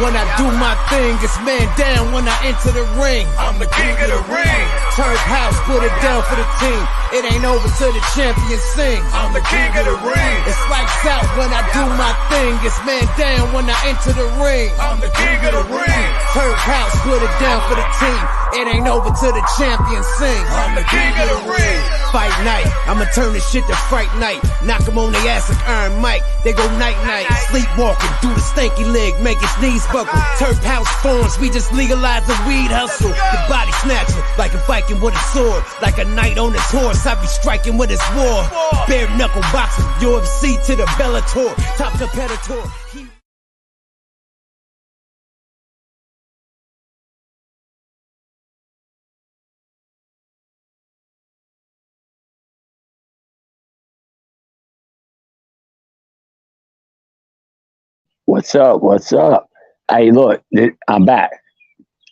when I do my thing. It's man down when I enter the ring. I'm the king of the ring. Turf house, put it down for the team. It ain't over till the champion sing. I'm the king of the ring. It's lights out when I do my thing. It's man down when I enter the ring. I'm the king of the ring. Turf house, put it down for the team. It ain't over till the champion sing. I'm the king of the ring. Fight night, I'ma turn this shit to fright night. Knock 'em on the ass like Iron Mike. They go night night, sleepwalking, do the stanky leg, make his knees buckle. Turf house forms, we just legalize the weed hustle. The body snatching, like a Viking with a sword. Like a knight on his horse, I be striking with his war. Bare knuckle boxing, UFC to the Bellator. Top competitor. What's up? What's up? Hey, look, I'm back.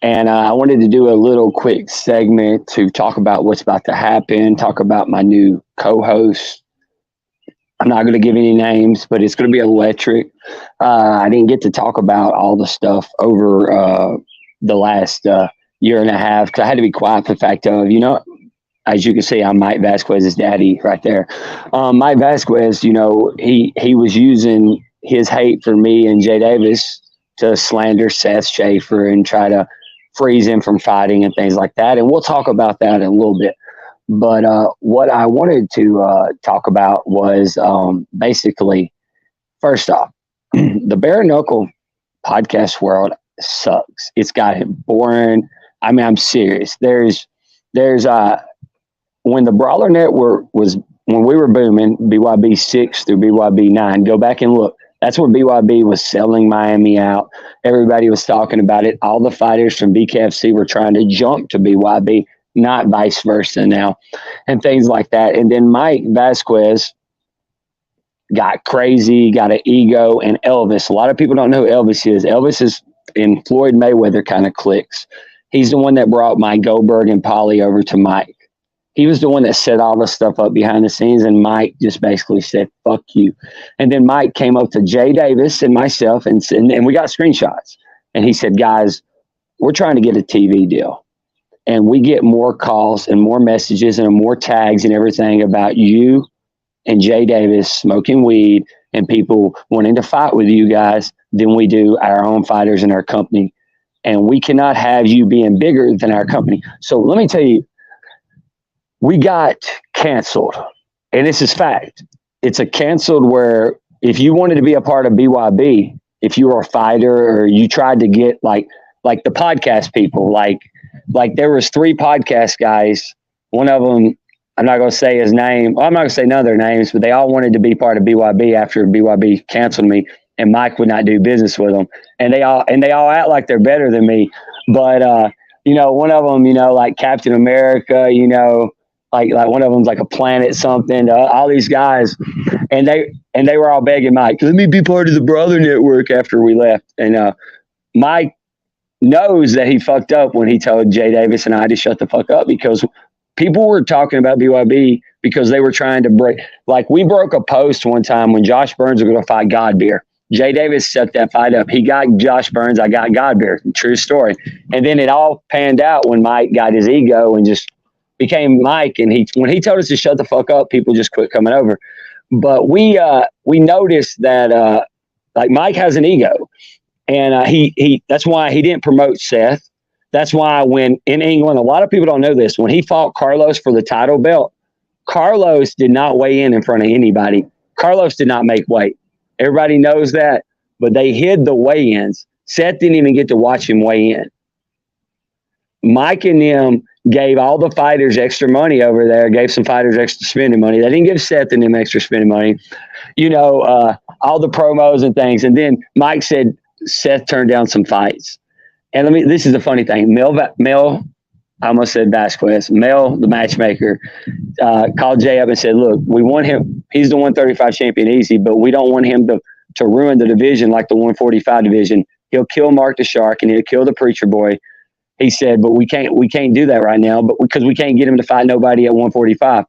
And I wanted to do a little quick segment to talk about what's about to happen, talk about my new co-host. I'm not going to give any names, but it's going to be electric. I didn't get to talk about all the stuff over the last year and a half because I had to be quiet for the fact of, as you can see, I'm Mike Vasquez's daddy right there. Mike Vasquez, he was using his hate for me and Jay Davis to slander Seth Schaefer and try to freeze him from fighting and things like that. And we'll talk about that in a little bit. But what I wanted to talk about was basically, first off, the Bare Knuckle podcast world sucks. It's gotten boring. I mean, I'm serious. There's when the Brawler Network was, when we were booming, BYB 6 through BYB 9, go back and look. That's when BYB was selling Miami out. Everybody was talking about it. All the fighters from BKFC were trying to jump to BYB, not vice versa now, and things like that. And then Mike Vasquez got crazy, got an ego, and Elvis. A lot of people don't know who Elvis is. Elvis is in Floyd Mayweather kind of cliques. He's the one that brought Mike Goldberg and Polly over to Mike. He was the one that set all the stuff up behind the scenes, and Mike just basically said, fuck you. And then Mike came up to Jay Davis and myself, and we got screenshots. And he said, guys, we're trying to get a TV deal. And we get more calls and more messages and more tags and everything about you and Jay Davis smoking weed and people wanting to fight with you guys than we do our own fighters in our company. And we cannot have you being bigger than our company. So let me tell you, we got canceled, and this is fact. It's a canceled where if you wanted to be a part of BYB, if you were a fighter or you tried to get like the podcast people, like there was 3 podcast guys. One of them, I'm not going to say his name. Well, I'm not going to say none of their names, but they all wanted to be part of BYB after BYB canceled me, and Mike would not do business with them. And they all act like they're better than me. But, one of them, like Captain America, like one of them's like a planet something, all these guys. And they were all begging Mike, let me be part of the Brawler Network after we left. And Mike knows that he fucked up when he told Jay Davis and I to shut the fuck up, because people were talking about BYB because they were trying to break. Like, we broke a post one time when Josh Burns was going to fight Godbeer. Jay Davis set that fight up. He got Josh Burns. I got Godbeer. True story. And then it all panned out when Mike got his ego and just became Mike. And when he told us to shut the fuck up, people just quit coming over. But we noticed that like Mike has an ego, and he that's why he didn't promote Seth. That's why when in England, a lot of people don't know this, when he fought Carlos for the title belt, Carlos did not weigh in front of anybody. Carlos did not make weight. Everybody knows that, but they hid the weigh-ins. Seth didn't even get to watch him weigh in. Mike and them gave all the fighters extra money over there, gave some fighters extra spending money. They didn't give Seth and them extra spending money, all the promos and things. And then Mike said Seth turned down some fights. And this is the funny thing. Mel, I almost said Vasquez. Mel, the matchmaker, called Jay up and said, look, we want him. He's the 135 champion easy, but we don't want him to ruin the division like the 145 division. He'll kill Mark the Shark and he'll kill the Preacher Boy. He said, but we can't do that right now, but because we can't get him to fight nobody at 145.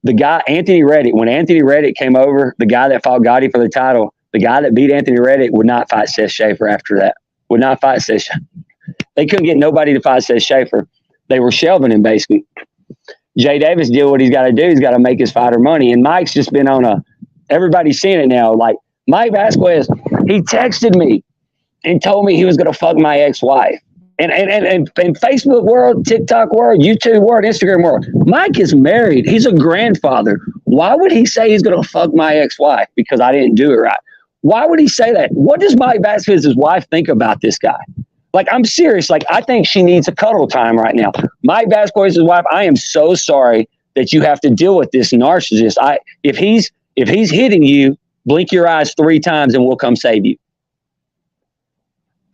The guy, Anthony Reddick, when Anthony Reddick came over, the guy that fought Gotti for the title, the guy that beat Anthony Reddick would not fight Seth Schaefer after that. would not fight Seth. They couldn't get nobody to fight Seth Schaefer. They were shelving him basically. Jay Davis did what he's got to do. He's got to make his fighter money. And Mike's just been on everybody's seeing it now. Like Mike Vasquez, he texted me and told me he was going to fuck my ex-wife. And Facebook world, TikTok world, YouTube world, Instagram world, Mike is married. He's a grandfather. Why would he say he's going to fuck my ex-wife because I didn't do it right? Why would he say that? What does Mike Vasquez's wife think about this guy? Like, I'm serious. Like, I think she needs a cuddle time right now. Mike Vasquez's wife, I am so sorry that you have to deal with this narcissist. If he's hitting you, blink your eyes 3 times and we'll come save you.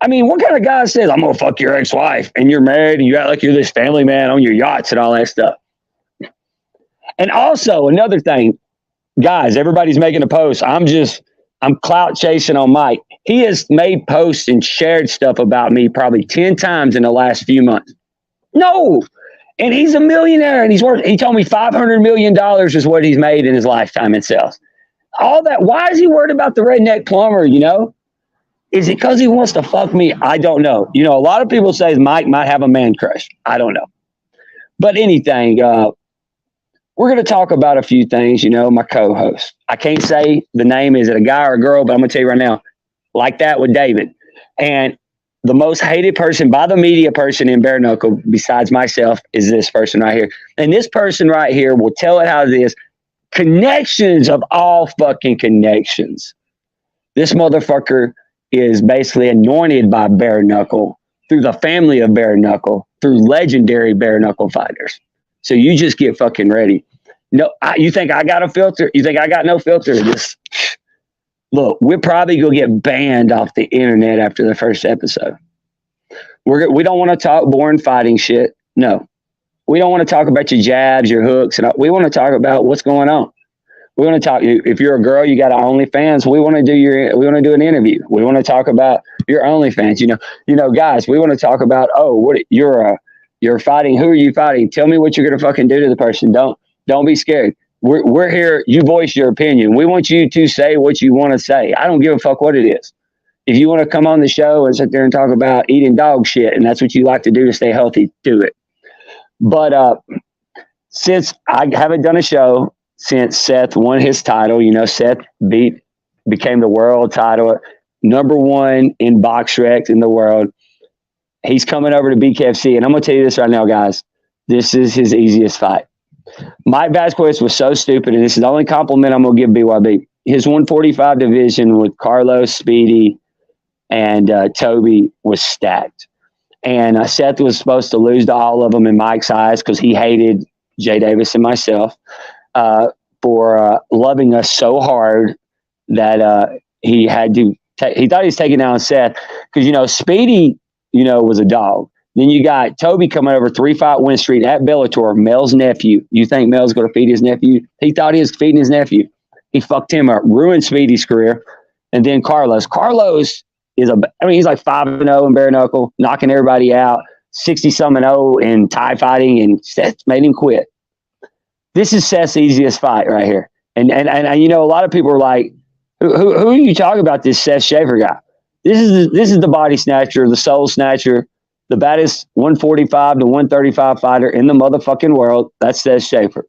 I mean, what kind of guy says, I'm going to fuck your ex-wife and you're married and you act like you're this family man on your yachts and all that stuff? And also another thing, guys, everybody's making a post. I'm clout chasing on Mike. He has made posts and shared stuff about me probably 10 times in the last few months. No. And he's a millionaire and he told me $500 million is what he's made in his lifetime in sales. All that. Why is he worried about the redneck plumber, you know? Is it because he wants to fuck me? I don't know. You know, a lot of people say Mike might have a man crush. I don't know. But anything, we're going to talk about a few things, you know, my co-host. I can't say the name, is it a guy or a girl, but I'm going to tell you right now, like that with David. And the most hated person by the media person in Bare Knuckle, besides myself, is this person right here. And this person right here will tell it how it is. Connections of all fucking connections. This motherfucker is basically anointed by Bare Knuckle through the family of Bare Knuckle, through legendary Bare Knuckle Fighters. So you just get fucking ready. No, you think I got a filter? You think I got no filter? Just look, we're probably gonna get banned off the internet after the first episode. We don't want to talk boring fighting shit. No, we don't want to talk about your jabs, your hooks, and we want to talk about what's going on. We want to talk. If you're a girl, you got an OnlyFans. We want to do an interview. We want to talk about your OnlyFans. You know, guys. We want to talk about you're fighting. Who are you fighting? Tell me what you're gonna fucking do to the person. Don't be scared. We're here. You voice your opinion. We want you to say what you want to say. I don't give a fuck what it is. If you want to come on the show and sit there and talk about eating dog shit, and that's what you like to do to stay healthy, do it. But since I haven't done a show since Seth won his title, you know, Seth became the world title, #1 in BoxRec in the world. He's coming over to BKFC, and I'm going to tell you this right now, guys. This is his easiest fight. Mike Vasquez was so stupid, and this is the only compliment I'm going to give BYB. His 145 division with Carlos, Speedy, and Toby was stacked. And Seth was supposed to lose to all of them in Mike's eyes because he hated Jay Davis and myself for loving us so hard that he had to he thought he was taking down Seth because, you know, Speedy, you know, was a dog. Then you got Toby coming over 3-fight win streak at Bellator, Mel's nephew. You think Mel's going to feed his nephew? He thought he was feeding his nephew. He fucked him up, ruined Speedy's career. And then Carlos is he's like 5-0 in bare knuckle, knocking everybody out, 60-0 in Thai fighting, and Seth made him quit. This is Seth's easiest fight right here. And you know, a lot of people are like, who are you talking about, this Seth Schaefer guy? This is the body snatcher, the soul snatcher, the baddest 145 to 135 fighter in the motherfucking world. That's Seth Schaefer.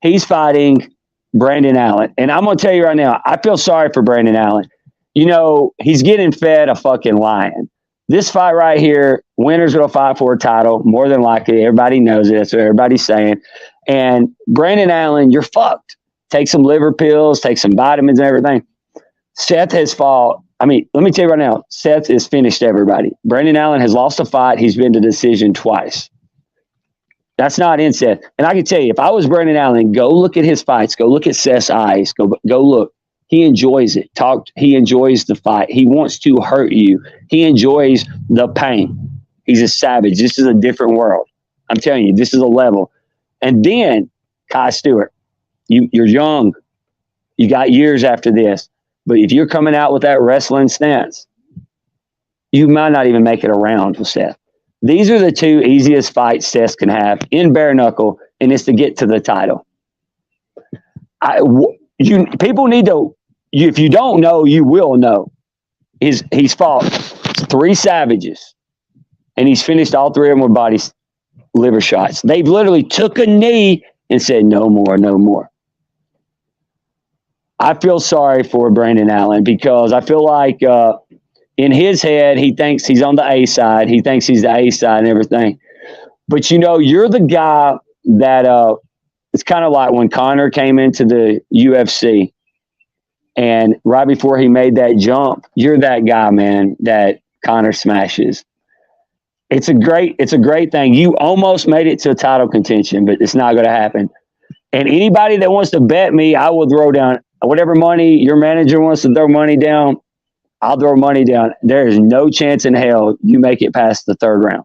He's fighting Brandon Allen. And I'm going to tell you right now, I feel sorry for Brandon Allen. You know, he's getting fed a fucking lion. This fight right here, winner's going to fight for a title, more than likely. Everybody knows it. That's what everybody's saying. And Brandon Allen, you're fucked. Take some liver pills, take some vitamins and everything. Seth has fought. I mean, let me tell you right now, Seth has finished everybody. Brandon Allen has lost a fight. He's been to decision twice. That's not in Seth. And I can tell you, if I was Brandon Allen, go look at his fights. Go look at Seth's eyes. Go look. He enjoys it. He enjoys the fight. He wants to hurt you. He enjoys the pain. He's a savage. This is a different world. I'm telling you, this is a level. And then, Kai Stewart, you're young. You got years after this. But if you're coming out with that wrestling stance, you might not even make it around with Seth. These are the two easiest fights Seth can have in bare knuckle, and it's to get to the title. People need to. If you don't know, you will know. He's fought 3 Savages, and he's finished all 3 of them with liver shots. They literally took a knee and said, no more, no more. I feel sorry for Brandon Allen because I feel like in his head, he thinks he's on the A side. He thinks he's the A side and everything. But, you're the guy that it's kind of like when Conor came into the UFC and right before he made that jump, you're that guy, man, that Conor smashes. It's a great thing. You almost made it to a title contention, but it's not going to happen. And anybody that wants to bet me, I will throw down whatever money your manager wants to throw money down. I'll throw money down. There is no chance in hell you make it past the 3rd round.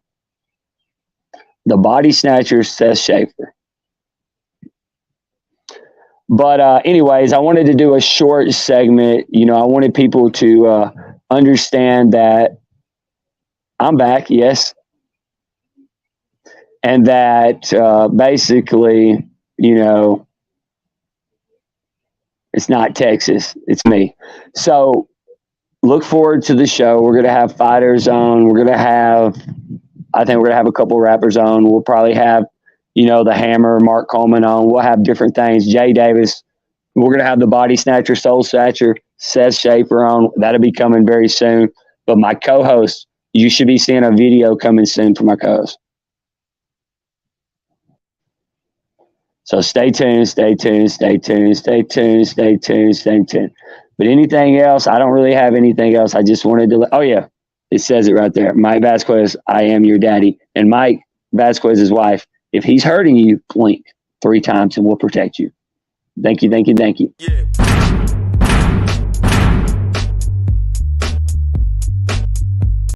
The body snatcher, Seth Schaefer. But anyways, I wanted to do a short segment. I wanted people to understand that I'm back, yes. And that basically, it's not Texas, it's me. So look forward to the show. We're going to have fighters on. I think we're going to have a couple rappers on. We'll probably have, the Hammer, Mark Coleman on. We'll have different things. Jay Davis. We're going to have the Body Snatcher, Soul Snatcher, Seth Schaefer on. That'll be coming very soon. But my co-host, you should be seeing a video coming soon for my co-host. So stay tuned, stay tuned, stay tuned, stay tuned, stay tuned, stay tuned. But anything else, I don't really have anything else. I just wanted to, it says it right there. Mike Vasquez, I am your daddy. And Mike Vasquez's wife, if he's hurting you, blink 3 times and we'll protect you. Thank you, thank you, thank you. Yeah.